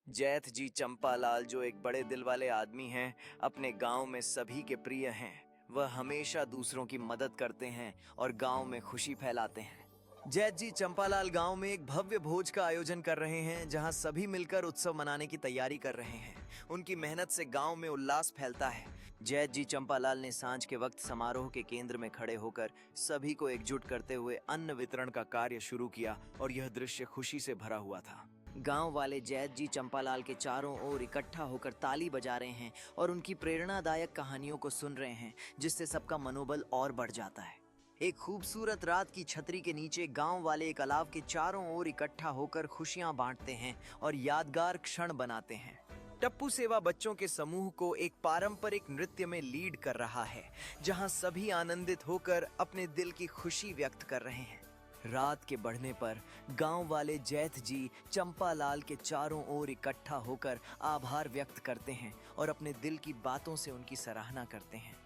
जैठ जी चंपालाल जो एक बड़े दिल वाले आदमी हैं, अपने गांव में सभी के प्रिय हैं। वह हमेशा दूसरों की मदद करते हैं और गांव में खुशी फैलाते हैं। जैठ जी चंपालाल गांव में एक भव्य भोज का आयोजन कर रहे हैं, जहां सभी मिलकर उत्सव मनाने की तैयारी कर रहे हैं। उनकी मेहनत से गांव में उल्लास फैलता है। जैठ जी चंपालाल ने सांझ के वक्त समारोह के केंद्र में खड़े होकर सभी को एकजुट करते हुए अन्न वितरण का कार्य शुरू किया और यह दृश्य खुशी से भरा हुआ था। गांव वाले जैठ जी चंपालाल के चारों ओर इकट्ठा होकर ताली बजा रहे हैं और उनकी प्रेरणादायक कहानियों को सुन रहे हैं, जिससे सबका मनोबल और बढ़ जाता है। एक खूबसूरत रात की छतरी के नीचे गांव वाले एक अलाव के चारों ओर इकट्ठा होकर खुशियां बांटते हैं और यादगार क्षण बनाते हैं। टप्पू सेवा बच्चों के समूह को एक पारंपरिक नृत्य में लीड कर रहा है, जहां सभी आनंदित होकर अपने दिल की खुशी व्यक्त कर रहे हैं। रात के बढ़ने पर गांव वाले जैठ जी चंपालाल के चारों ओर इकट्ठा होकर आभार व्यक्त करते हैं और अपने दिल की बातों से उनकी सराहना करते हैं।